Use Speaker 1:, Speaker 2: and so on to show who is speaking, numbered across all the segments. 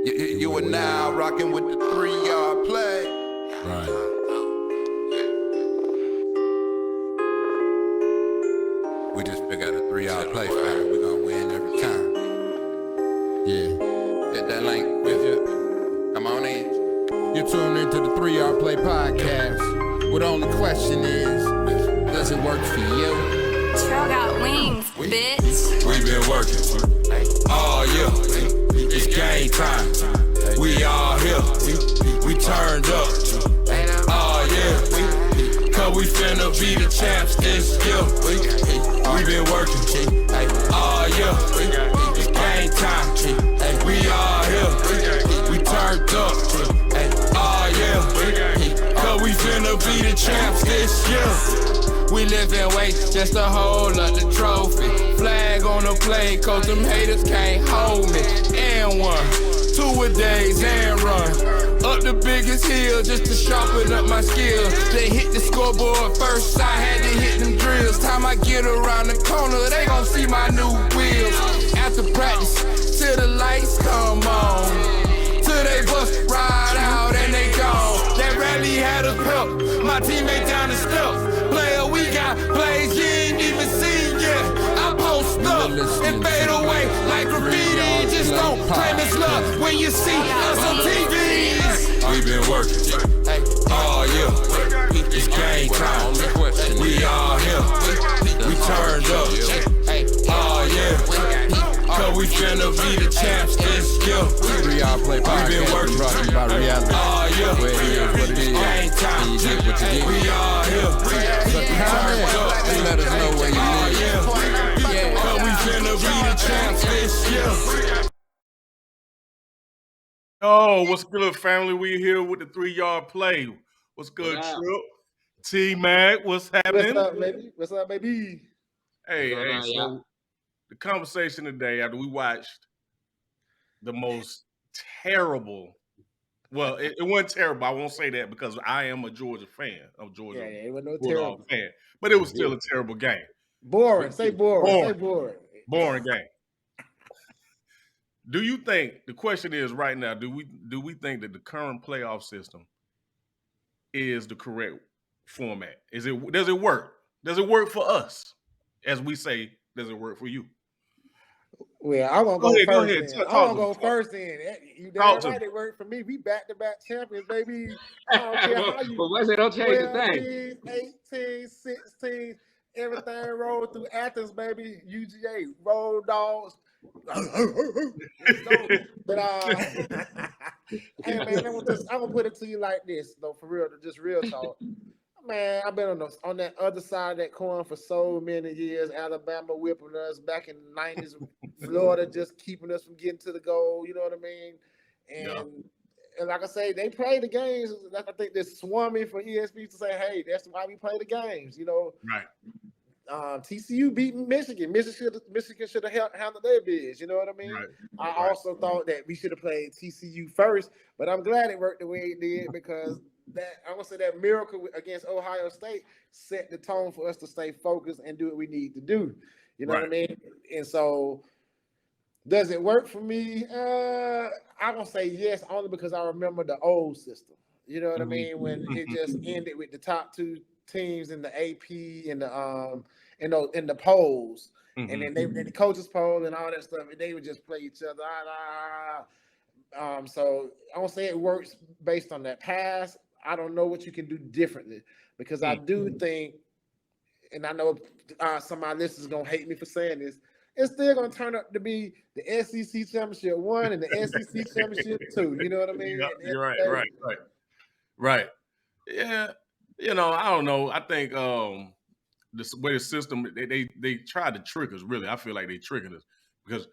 Speaker 1: You are now rocking with the 3-yard play.
Speaker 2: Right.
Speaker 1: We just figured out a 3-yard play, fam. We're gonna win every time.
Speaker 2: Yeah.
Speaker 1: Hit that link with you. Come on in.
Speaker 2: You're tuned into the 3-Yard Play podcast. Well, the only question is, does it work for you?
Speaker 3: Trail got wings, bitch.
Speaker 4: We been working all year. It's game time. We all here. We turned up. Oh yeah. Cause we finna be the champs this year. We been working all year. It's game time. We all here. We turned up. Oh yeah. Cause we finna be the champs this year. We live in weight just to hold up the trophy. Flag on the plate, cause them haters can't hold me. And 1, 2-a-days and run up the biggest hill just to sharpen up my skills. They hit the scoreboard first, I had to hit them drills. Time I get around the corner, they gon' see my new wheels. After practice, till the lights come on. Till they bust ride out and they gone. That rally had us pep, my teammate down the steps. Player, we got plays you ain't even seen yet. I post up and fade away like graffiti. Just don't claim it's love when you see us on TV. We been working all year. It's game time. We all here. We turned up. Oh yeah. Cause we finna be the champs this year.
Speaker 2: 3-Yard Play podcast.
Speaker 4: We been working
Speaker 2: brought to you by reality.
Speaker 4: all year.
Speaker 2: Where it is, what it is.
Speaker 4: Game time.
Speaker 2: You get what you get.
Speaker 4: We all here.
Speaker 2: So comment and let us know where you
Speaker 4: Oh
Speaker 2: live.
Speaker 4: yeah. Cause we finna be the champs this year.
Speaker 5: Oh, what's good, family? We here with the 3-Yard Play. What's good, Trip? T-Mac, what's happening?
Speaker 6: What's up, baby? What's up, baby?
Speaker 5: Hey, so the conversation today, after we watched the most terrible, well, it wasn't terrible. I won't say that because I am a Georgia fan. I'm a Georgia
Speaker 6: It was no
Speaker 5: Bulldog
Speaker 6: terrible.
Speaker 5: fan. But it was still a terrible game.
Speaker 6: Boring. Say boring.
Speaker 5: Boring.
Speaker 6: Say boring.
Speaker 5: Boring game. Do you think, the question is right now, do we think that the current playoff system is the correct format? Does it work? Does it work for us? As we say, does it work for you?
Speaker 6: Well, I'm gonna go
Speaker 5: Go
Speaker 6: first.
Speaker 5: ahead.
Speaker 6: Then.
Speaker 5: Talk
Speaker 6: I'm
Speaker 5: to
Speaker 6: gonna go
Speaker 5: me.
Speaker 6: first. Then you
Speaker 5: Talk
Speaker 6: damn
Speaker 5: to
Speaker 6: right,
Speaker 5: me.
Speaker 6: it worked for me. We back-to-back champions, baby. I don't care how you.
Speaker 7: But once they don't change the
Speaker 6: 12
Speaker 7: thing.
Speaker 6: teams, 18, 16, everything rolled through Athens, baby. UGA, Road Dogs. But hey man, I'm gonna put it to you like this, though, for real, just real talk. Man, I've been on that other side of that coin for so many years. Alabama whipping us back in the 90s, Florida just keeping us from getting to the goal. You know what I mean? And like I say, they play the games. I think they're swarming for ESPN to say, hey, that's why we play the games. You know,
Speaker 5: Right.
Speaker 6: TCU beat Michigan. Michigan should have handled their biz. You know what I mean?
Speaker 5: Right.
Speaker 6: I also thought that we should have played TCU first, but I'm glad it worked the way it did because I want to say that miracle against Ohio State set the tone for us to stay focused and do what we need to do. You know what I mean? And so, does it work for me? I'm gonna say yes, only because I remember the old system. You know what I mean? When it just ended with the top 2 teams in the AP and the in the polls, and then the coaches poll and all that stuff, and they would just play each other. So I don't say it works based on that pass. I don't know what you can do differently because I do think, and I know some of my listeners are gonna hate me for saying this, it's still gonna turn up to be the SEC Championship 1 and the SEC Championship 2. You know what I mean?
Speaker 5: Yeah, you're right. Yeah, I don't know. I think the way the system they tried to trick us. Really, I feel like they tricking us because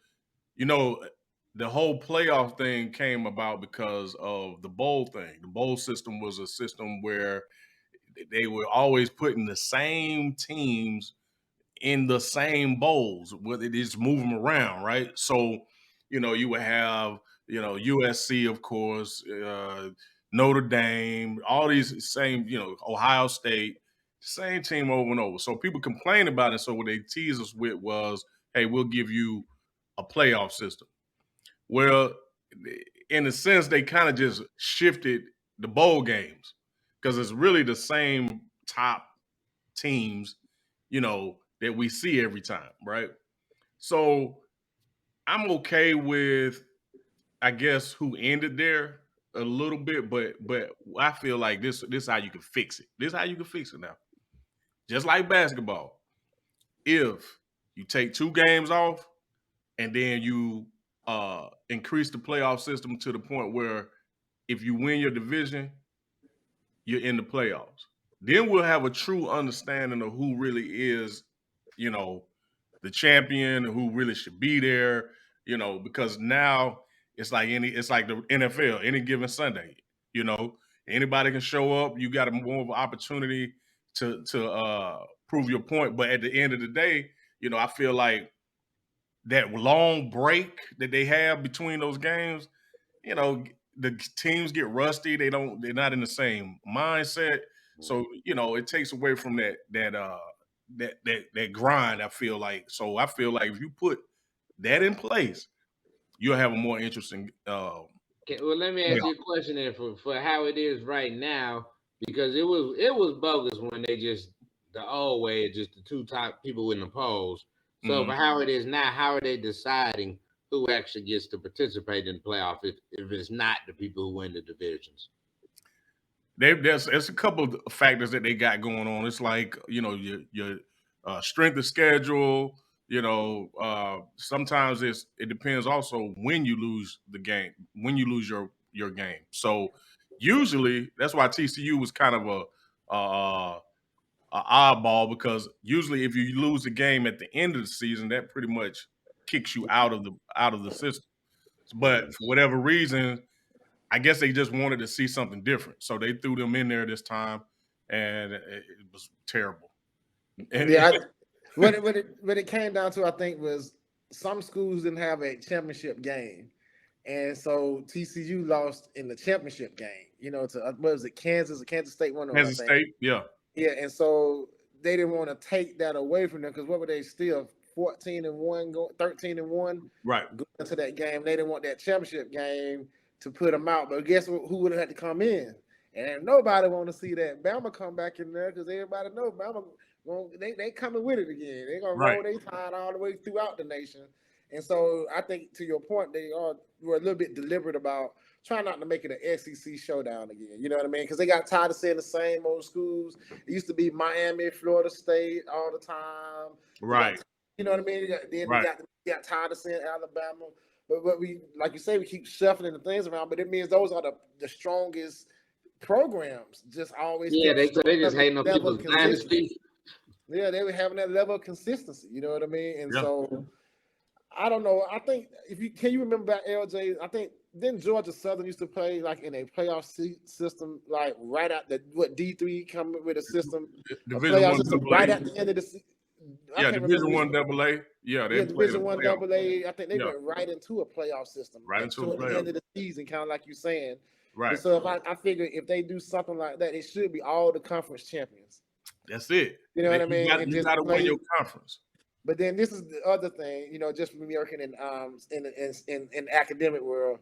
Speaker 5: the whole playoff thing came about because of the bowl thing. The bowl system was a system where they were always putting the same teams in the same bowls, where they just move them around, right? So, you would have, USC, of course, Notre Dame, all these same, Ohio State, same team over and over. So people complain about it. So what they teased us with was, hey, we'll give you a playoff system. Well, in a sense, they kind of just shifted the bowl games because it's really the same top teams, that we see every time, right? So I'm okay with, I guess, who ended there a little bit, but I feel like this how you can fix it. This how you can fix it now. Just like basketball. If you take 2 games off and then you increase the playoff system to the point where if you win your division, you're in the playoffs. Then we'll have a true understanding of who really is, the champion and who really should be there, because now it's like the NFL, any given Sunday, you know, anybody can show up. You got a more of an opportunity to prove your point. But at the end of the day, I feel like that long break that they have between those games, the teams get rusty. They're not in the same mindset. So, it takes away from that grind, I feel like. So I feel like if you put that in place, you'll have a more interesting
Speaker 7: Okay, well, let me ask you a question then for how it is right now, because it was bogus when they just the old way, just the 2 top people in the polls. So for how it is now, how are they deciding who actually gets to participate in the playoff if it's not the people who win the divisions?
Speaker 5: There's a couple of factors that they got going on. It's like, your strength of schedule. Sometimes it depends also when you lose the game, when you lose your game. So usually that's why TCU was kind of a oddball, because usually if you lose the game at the end of the season, that pretty much kicks you out of the system. But for whatever reason, I guess they just wanted to see something different, so they threw them in there this time, and it was terrible.
Speaker 6: Yeah, what it came down to, I think, was some schools didn't have a championship game, and so TCU lost in the championship game. To what was it, Kansas? Kansas State won.
Speaker 5: Kansas State, yeah,
Speaker 6: and so they didn't want to take that away from them, because what were they still 14-1, 13-1,
Speaker 5: right,
Speaker 6: going into that game? They didn't want that championship game to put them out. But guess who would have had to come in? And nobody want to see that Bama come back in there, because everybody knows Bama. They coming with it again. They're gonna roll their tide all the way throughout the nation. And so I think, to your point, they were a little bit deliberate about trying not to make it an SEC showdown again. You know what I mean? Because they got tired of seeing the same old schools. It used to be Miami, Florida State all the time.
Speaker 5: Right.
Speaker 6: You know what I mean? Then we got tired of seeing Alabama. But we, like you say, we keep shuffling the things around. But it means those are the strongest programs. Just always.
Speaker 7: Yeah, they just hating on people's dynasty.
Speaker 6: Yeah, they were having that level of consistency. You know what I mean? And so, I don't know. I think can you remember back, LJ? I think then Georgia Southern used to play like in a playoff system, like right out D3 come with a system,
Speaker 5: Division I system
Speaker 6: right at the end of the season.
Speaker 5: Yeah, Division I AA. Yeah,
Speaker 6: Division I AA. I think they went right into a playoff system,
Speaker 5: right into a playoff.
Speaker 6: the end of the season, kind of like you're saying.
Speaker 5: Right.
Speaker 6: And so I figure if they do something like that, it should be all the conference champions.
Speaker 5: That's it.
Speaker 6: You know what I mean?
Speaker 5: You got to win your conference.
Speaker 6: But then this is the other thing, just from working in academic world.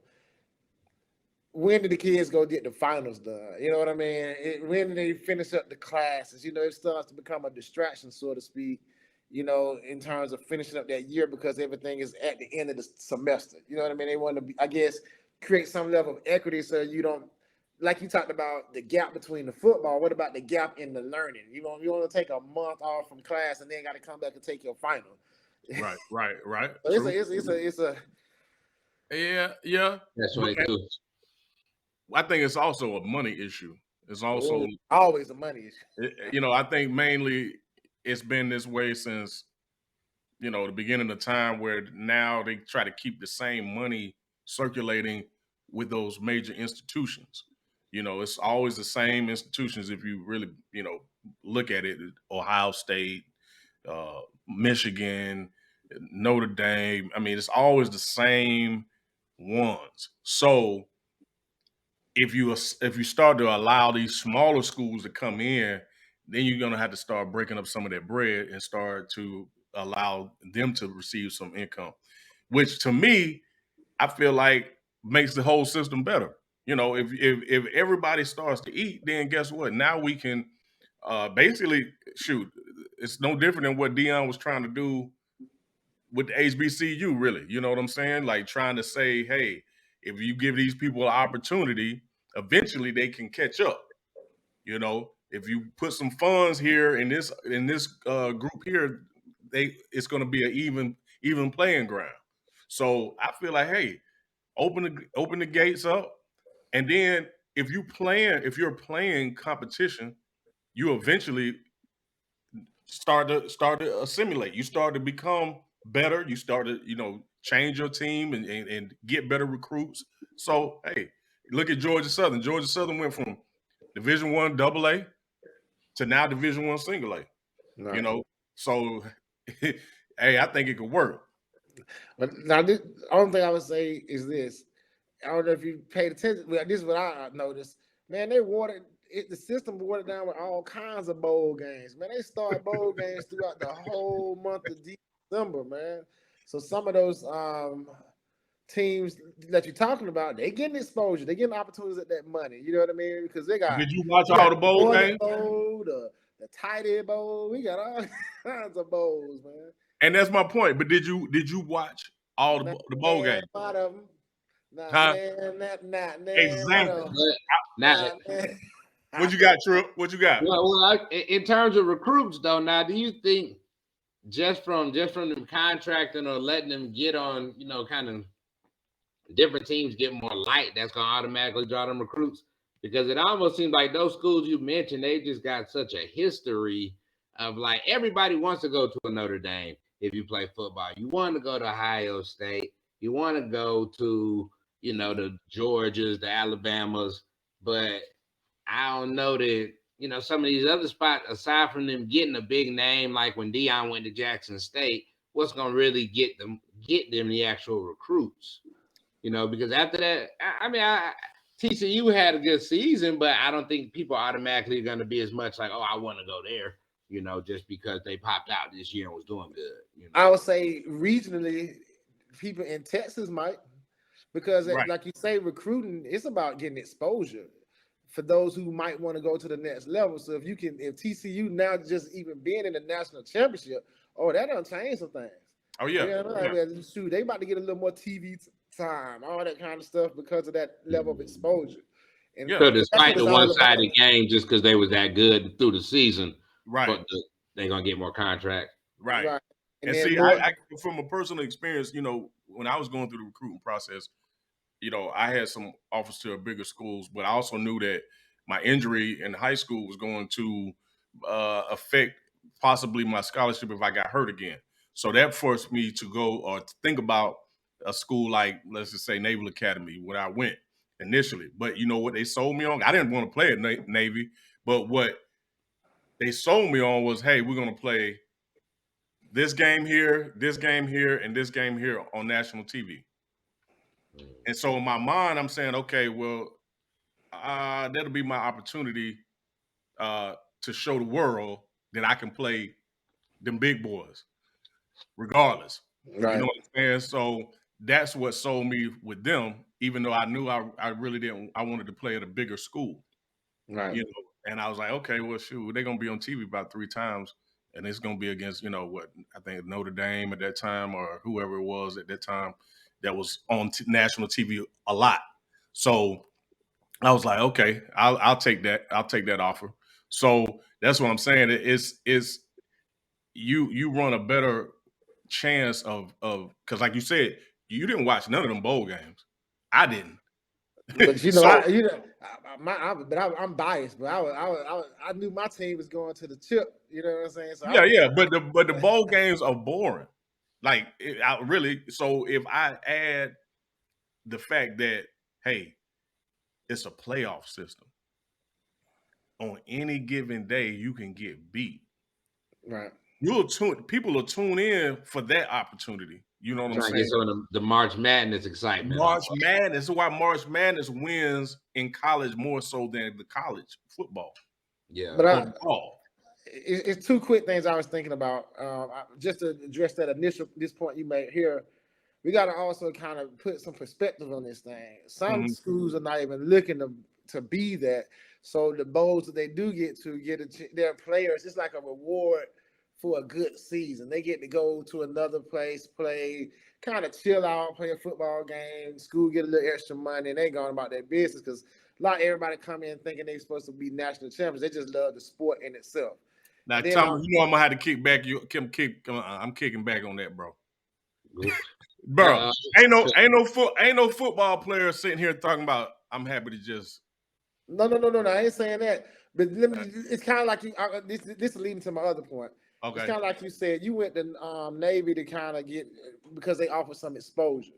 Speaker 6: When did the kids go get the finals done? You know what I mean? When did they finish up the classes? It starts to become a distraction, so to speak, in terms of finishing up that year, because everything is at the end of the semester. You know what I mean? They want to, I guess, create some level of equity so you don't, like you talked about the gap between the football. What about the gap in the learning? You want to take a month off from class and then got to come back and take your final.
Speaker 5: Right.
Speaker 6: So it's a
Speaker 5: yeah.
Speaker 7: That's what it is.
Speaker 5: I think it's also a money issue. It's also
Speaker 6: always a money issue.
Speaker 5: I think mainly it's been this way since the beginning of time, where now they try to keep the same money circulating with those major institutions. It's always the same institutions if you really, look at it. Ohio State, Michigan, Notre Dame. I mean, it's always the same ones. So if you start to allow these smaller schools to come in, then you're going to have to start breaking up some of that bread and start to allow them to receive some income, which to me, I feel like makes the whole system better. You know, if everybody starts to eat, then guess what? Now we can basically shoot. It's no different than what Dion was trying to do with the HBCU, really. You know what I'm saying? Like trying to say, hey, if you give these people an opportunity, eventually they can catch up. You know, if you put some funds here in this group here, it's going to be an even playing ground. So I feel like, hey, open the gates up, and then if you're playing competition, you eventually start to assimilate. You start to become better. You start to change your team and get better recruits. So hey, look at Georgia Southern. Georgia Southern went from Division I AA to now Division I single A.
Speaker 6: Right.
Speaker 5: You know, so hey, I think it could work.
Speaker 6: But now, the only thing I would say is this: I don't know if you paid attention. Well, this is what I noticed. Man, they watered it. The system watered down with all kinds of bowl games. Man, they start bowl games throughout the whole month of December. Man, so some of those teams that you're talking about, they getting exposure. They getting opportunities at that money. You know what I mean? Because they got.
Speaker 5: Did you watch all the bowl games?
Speaker 6: The tight end bowl. We got all kinds of bowls, man.
Speaker 5: And that's my point. But did you watch all the bowl games?
Speaker 6: Lot of them.
Speaker 5: Exactly. What you got, Trip? What you got?
Speaker 7: Well, in terms of recruits, though, now do you think just from them contracting or letting them get on, kind of different teams get more light, that's gonna automatically draw them recruits? Because it almost seems like those schools you mentioned, they just got such a history of like everybody wants to go to a Notre Dame if you play football. You want to go to Ohio State. You want to go to, the Georgias, the Alabamas. But I don't know that, some of these other spots, aside from them getting a big name, like when Dion went to Jackson State, what's going to really get them the actual recruits? Because after that, TCU had a good season, but I don't think people automatically are going to be as much like, oh, I want to go there, just because they popped out this year and was doing good.
Speaker 6: I would say regionally, people in Texas might, because like you say, recruiting, it's about getting exposure for those who might want to go to the next level. So if TCU now just even being in the national championship, that done change some things.
Speaker 5: Oh yeah.
Speaker 6: Shoot, they about to get a little more TV time, all that kind of stuff because of that level of exposure. And
Speaker 7: so despite the one-sided game, just because they was that good through the season,
Speaker 5: right?
Speaker 7: They're gonna get more contracts,
Speaker 5: right? And see, I from a personal experience, when I was going through the recruiting process, I had some offers to bigger schools, but I also knew that my injury in high school was going to affect possibly my scholarship if I got hurt again. So that forced me to go or to think about a school like, let's just say, Naval Academy, where I went initially. But you know what they sold me on? I didn't want to play at Navy, but what they sold me on was, hey, we're going to play this game here, and this game here on national TV. And so in my mind, I'm saying, okay, well, that'll be my opportunity to show the world that I can play them big boys, regardless.
Speaker 6: Right.
Speaker 5: You know what I'm saying? So that's what sold me with them, even though I knew I really didn't. I wanted to play at a bigger school.
Speaker 6: Right.
Speaker 5: And I was like, okay, well, shoot, they're going to be on TV about 3 times. And it's going to be against, what I think Notre Dame at that time or whoever it was at that time that was on national TV a lot. So I was like, okay, I'll take that. I'll take that offer. So that's what I'm saying. It's you run a better chance of because like you said, you didn't watch none of them bowl games. I didn't.
Speaker 6: But I'm biased. But I knew my team was going to the chip. You know what I'm saying? So
Speaker 5: But the bowl games are boring. Like So if I add the fact that hey, it's a playoff system. On any given day, you can get beat.
Speaker 6: Right.
Speaker 5: People will tune in for that opportunity. You know what I'm saying?
Speaker 7: Get some of the March Madness excitement.
Speaker 5: March Madness is why March Madness wins in college more so than the college football.
Speaker 7: Yeah.
Speaker 6: But it's 2 quick things I was thinking about. Just to address this point you made here. we got to also kind of put some perspective on this thing. Some
Speaker 5: Mhm.
Speaker 6: schools are not even looking to be that. So the bowls that they do get to their players, it's like a reward for a good season. They get to go to another place, play, kind of chill out, play a football game. School get a little extra money, and they going about their business because not everybody come in thinking they're supposed to be national champions. They just love the sport in itself.
Speaker 5: Now,
Speaker 6: And then,
Speaker 5: Thomas, you know I'm gonna have to kick back. I'm kicking back on that, bro.
Speaker 7: Good.
Speaker 5: Bro, ain't no football player sitting here talking about. I'm happy to just.
Speaker 6: No. I ain't saying that. But it's kind of like you. This is leading to my other point.
Speaker 5: Okay.
Speaker 6: It's kind of like you said. You went to Navy to kind of get because they offer some exposure.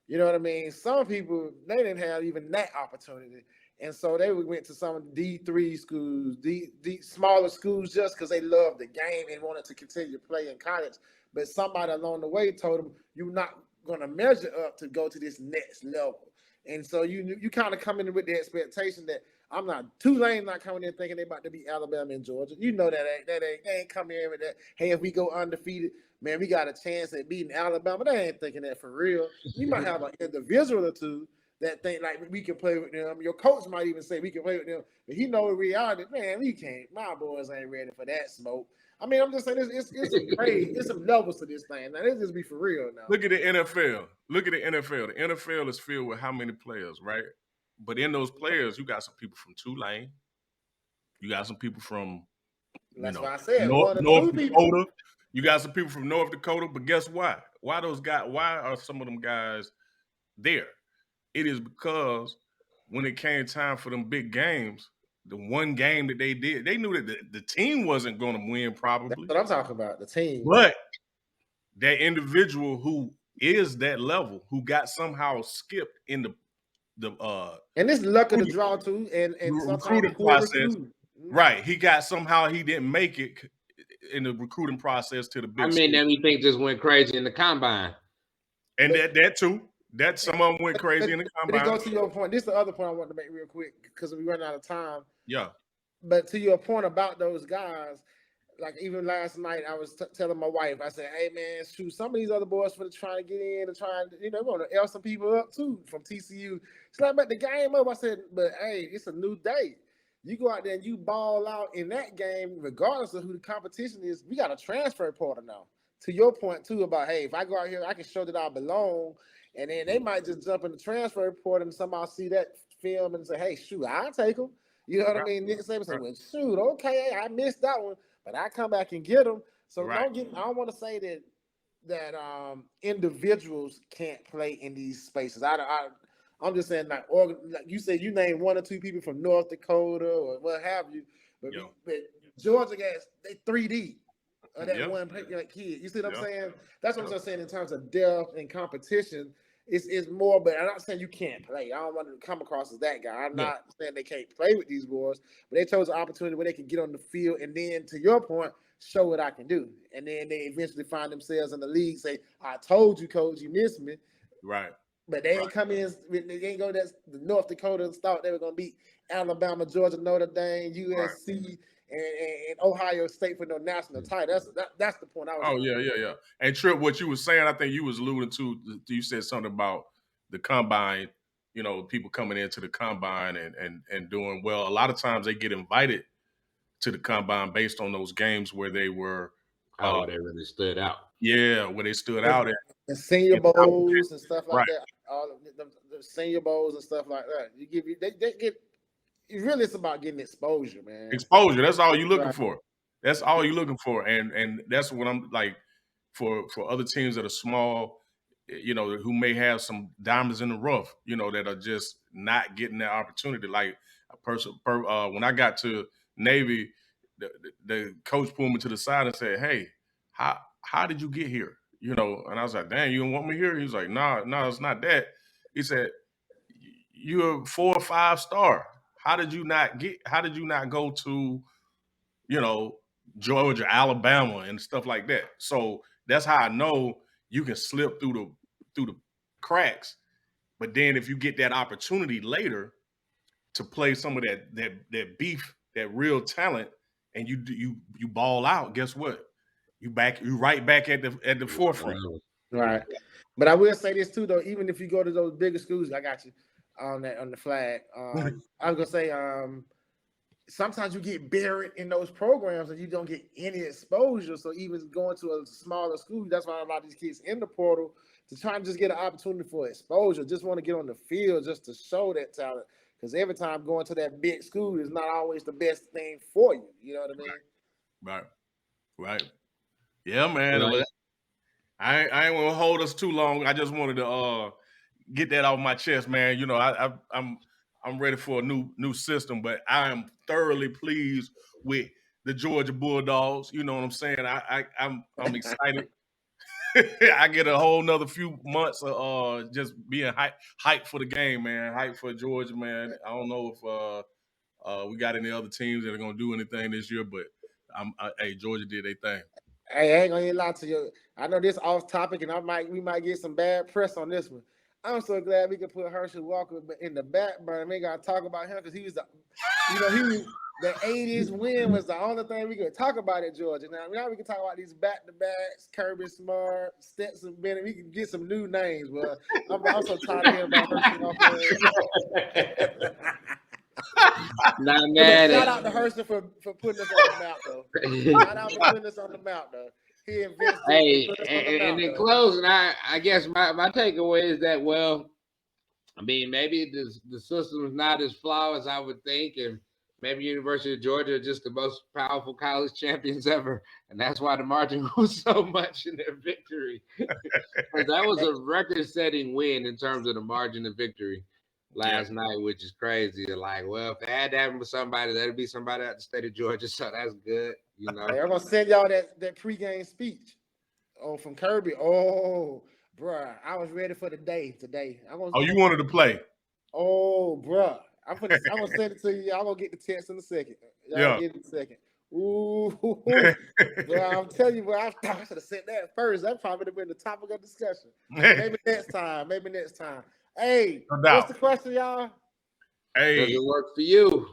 Speaker 6: You know what I mean? Some people they didn't have even that opportunity, and so they went to some D3 schools, D smaller schools, just because they loved the game and wanted to continue to play in college. But somebody along the way told them you're not going to measure up to go to this next level. And so you kind of come in with the expectation that I'm not Tulane not coming in thinking they about to beat Alabama and Georgia. You know they ain't coming in with that. Hey, if we go undefeated, man, we got a chance at beating Alabama. They ain't thinking that for real. You might have an individual or two that think like we can play with them. Your coach might even say we can play with them, but he know in reality, man, we can't. My boys ain't ready for that smoke. I mean, I'm just saying it's some grade, it's some levels to this thing. Now, let's just be for real now.
Speaker 5: Look at the NFL. Look at the NFL. The NFL is filled with how many players, right? But in those players, you got some people from Tulane. You got some people from
Speaker 6: That's why I said
Speaker 5: North
Speaker 6: Dakota.
Speaker 5: Dakota. You got some people from North Dakota. But guess what? Why are some of them guys there? It is because when it came time for them big games, the one game that they did, they knew that the team wasn't going to win probably.
Speaker 6: That's what I'm talking about, the team.
Speaker 5: But that individual who is that level, who got somehow skipped in the
Speaker 6: and this luck of the draw too, and
Speaker 5: recruiting process, right? He didn't make it in the recruiting process to the big.
Speaker 7: I mean, then we think just went crazy in the combine,
Speaker 5: and that too. That some of them went crazy in the combine.
Speaker 6: But to go to your point, this is the other point I want to make real quick because we run out of time.
Speaker 5: Yeah.
Speaker 6: But to your point about those guys, like even last night, I was telling my wife, I said, "Hey man, shoot, some of these other boys for trying to get in and trying, want to L some people up too from TCU." It's like, but the game up. I said, but hey, it's a new day. You go out there and you ball out in that game, regardless of who the competition is. We got a transfer portal now. To your point too about, hey, if I go out here, I can show that I belong. And then they might just jump in the transfer report and somehow see that film and say, hey, shoot, I'll take them. You know what I mean? Nick Saban said, well, shoot, okay, I missed that one, but I come back and get them. So I don't want to say that individuals can't play in these spaces. I'm just saying, like you said, you named one or two people from North Dakota or what have you, but Georgia guys, they 3D. That one kid. You see what I'm saying? That's what I'm saying in terms of depth and competition. It's more, but I'm not saying you can't play. I don't want to come across as that guy. I'm not saying they can't play with these boys, but they chose an opportunity where they can get on the field and then, to your point, show what I can do. And then they eventually find themselves in the league, say, I told you, coach, you missed me.
Speaker 5: Right.
Speaker 6: But they ain't come in, they ain't go to North Dakota and thought they were going to beat Alabama, Georgia, Notre Dame, USC, and Ohio State for no national title. That's the point I was
Speaker 5: making. Yeah. And Trip, what you were saying, I think you was alluding to, you said something about the combine, people coming into the combine and doing well. A lot of times they get invited to the combine based on those games where they were
Speaker 7: how they really stood out.
Speaker 5: Yeah, where they stood out at.
Speaker 6: And senior bowls and stuff like that. All of the senior bowls and stuff like that. They get. It's about getting exposure, man.
Speaker 5: Exposure. That's all you're looking for. That's all you're looking for. And that's what I'm like for other teams that are small, who may have some diamonds in the rough, that are just not getting that opportunity. Like a person, when I got to Navy, the coach pulled me to the side and said, "Hey, how did you get here?" And I was like, "Dang, you don't want me here?" He was like, "No, it's not that." He said, "You're a 4 or 5 star. How did you not go to, Georgia, Alabama, and stuff like that?" So that's how I know you can slip through the cracks. But then if you get that opportunity later to play some of that beef, that real talent, and you ball out, guess what? You right back at the forefront.
Speaker 6: Right. But I will say this too, though. Even if you go to those bigger schools, I got you on the flag. I was gonna say, sometimes you get buried in those programs and you don't get any exposure. So even going to a smaller school, that's why a lot of these kids in the portal to try and just get an opportunity for exposure. Just want to get on the field just to show that talent. Because every time going to that big school is not always the best thing for you. You know what I mean?
Speaker 5: Right. Yeah, man. Right. I ain't gonna hold us too long. I just wanted to get that off my chest, man. You know, I'm ready for a new system, but I am thoroughly pleased with the Georgia Bulldogs. You know what I'm saying? I'm excited. I get a whole nother few months of just being hyped for the game, man. Hyped for Georgia, man. I don't know if we got any other teams that are gonna do anything this year, but hey, Georgia did their thing.
Speaker 6: Hey, I ain't gonna lie to you. I know this off topic, and we might get some bad press on this one. I'm so glad we could put Herschel Walker in the back burner. We gotta talk about him because he was the 80s win was the only thing we could talk about at Georgia. Now we can talk about these back-to-backs, Kirby Smart, Stetson Bennett. We can get some new names, but I'm also tired of hearing about Herschel Walker.
Speaker 7: Not mad.
Speaker 6: Shout out to Herschel for putting us on the map, though. Shout out for putting us on the map, though.
Speaker 7: Hey, and in closing, I guess my takeaway is that, well, I mean, maybe the system is not as flawed as I would think, and maybe University of Georgia are just the most powerful college champions ever, and that's why the margin was so much in their victory. Because that was a record-setting win in terms of the margin of victory last night, which is crazy. Like, well, if they had to happen with somebody, that'd be somebody out the state of Georgia, so that's good. You know,
Speaker 6: hey, I'm gonna send y'all that pregame speech. From Kirby. Oh, bruh, I was ready for the day today.
Speaker 5: You wanted to play?
Speaker 6: Oh, bruh, I'm gonna send it to you. I'm gonna get the text in a second. Y'all get it in a second. Ooh, bro, I'm telling you, bro, I should have sent that first. That probably would have been the topic of discussion. Maybe next time. Hey, what's the question, y'all?
Speaker 5: Hey,
Speaker 7: does it work for you?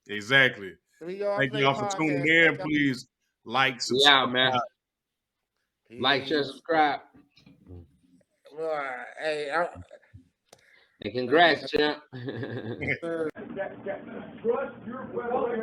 Speaker 5: Exactly. Thank y'all for tuning in. Please like, subscribe.
Speaker 7: Yeah, man. Like, share, subscribe.
Speaker 6: Hey,
Speaker 7: and congrats, champ.
Speaker 8: Trust your weapon.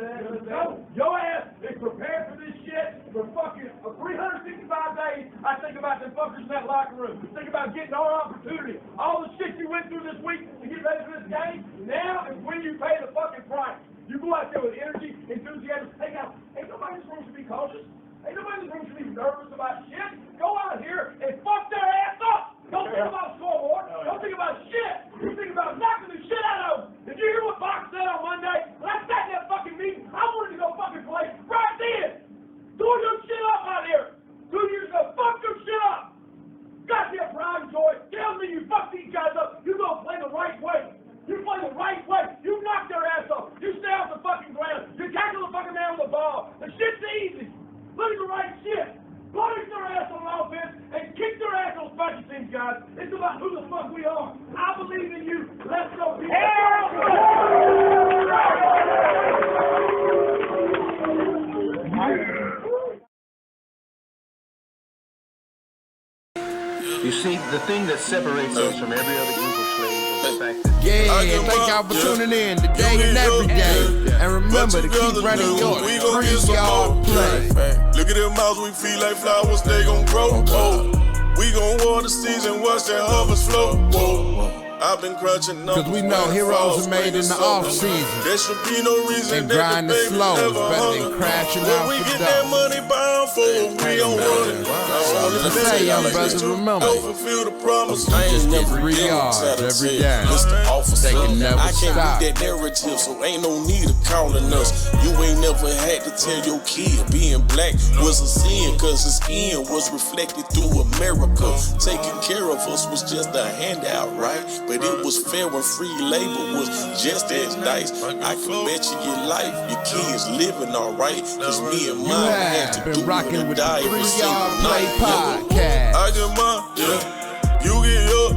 Speaker 8: Your ass is prepared for this shit for fucking 365 days. I think about the fuckers in that locker room. Think about getting our opportunity. All the shit you went through this week to get ready for this game. Now is when you pay the fucking price. You go out there with energy, enthusiasm. Hey, guys, ain't nobody in this room should be cautious. Ain't nobody in this room should be nervous about shit. Go out here and fuck their ass up. Don't think about scoreboard. Don't think about shit. You think about knocking the shit out of them. Did you hear what Fox said on Monday? When I sat in that fucking meeting, I wanted to go fucking play right then. Do your shit up out here. 2 years ago, fuck your shit up. Goddamn pride and joy. Tell me you fuck these guys up. You gonna play the right way. You play the right way. You knock their ass off. You stay off the fucking ground. You tackle the fucking man with the ball. The shit's easy. Look at the right shit. Punish their ass on offense and kick their ass on special teams, guys. It's about who the fuck we are. I believe in you. Let's go.
Speaker 9: You see, the thing that separates us from every other group of slaves is the fact that
Speaker 2: thank y'all for tuning in today and every day. And remember to keep running your 3-yard play.
Speaker 4: Look at them mouths, we feel like flowers, they gon' grow. We gon' water the season, watch that harvest flow. I've been crunching
Speaker 2: cause we know heroes are made in the off season.
Speaker 4: There should be no reason
Speaker 2: they grind the slow, better than crashing out
Speaker 4: we
Speaker 2: for
Speaker 4: get
Speaker 2: dough.
Speaker 4: that money bound for we don't want it.
Speaker 2: Let's say, young brothers, remember,
Speaker 4: fulfill the promise.
Speaker 2: I ain't never 3 yards every day. They can never
Speaker 4: I can't
Speaker 2: stop.
Speaker 4: read that narrative, so ain't no need of calling us. You ain't never had to tell your kid being black was a sin, cause his skin was reflected through America. Taking care of us was just a handout, right? But it was fair when free labor was just as nice. I can bet you your life, your kids living alright. Cause me and mine had to
Speaker 2: been
Speaker 4: do
Speaker 2: rocking
Speaker 4: it
Speaker 2: with
Speaker 4: die
Speaker 2: the
Speaker 4: every
Speaker 2: 3-yard
Speaker 4: single
Speaker 2: play
Speaker 4: night.
Speaker 2: podcast.
Speaker 4: I get mine, you get up,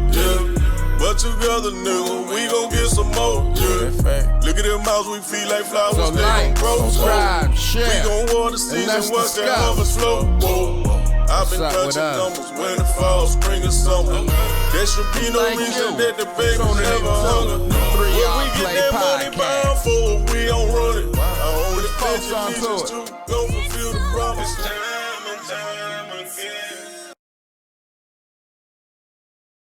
Speaker 4: but together, nigga, we gon' get some more, Look at them mouths, we feel like flowers,
Speaker 2: So
Speaker 4: they
Speaker 2: like,
Speaker 4: gon' grow.
Speaker 2: subscribe, share,
Speaker 4: We gon' water the
Speaker 2: and
Speaker 4: season,
Speaker 2: let's
Speaker 4: watch that
Speaker 2: discuss.
Speaker 4: harvest flow. I've been
Speaker 2: What's up, what
Speaker 4: touching
Speaker 2: up?
Speaker 4: numbers, winter, fall, spring, or summer. There should be no
Speaker 2: Thank
Speaker 4: reason
Speaker 2: you.
Speaker 4: that the baby never hunger. When we get that money bound for, we don't run it. Our only
Speaker 2: Folks on
Speaker 4: intention
Speaker 2: to
Speaker 4: is to go fulfill the promise.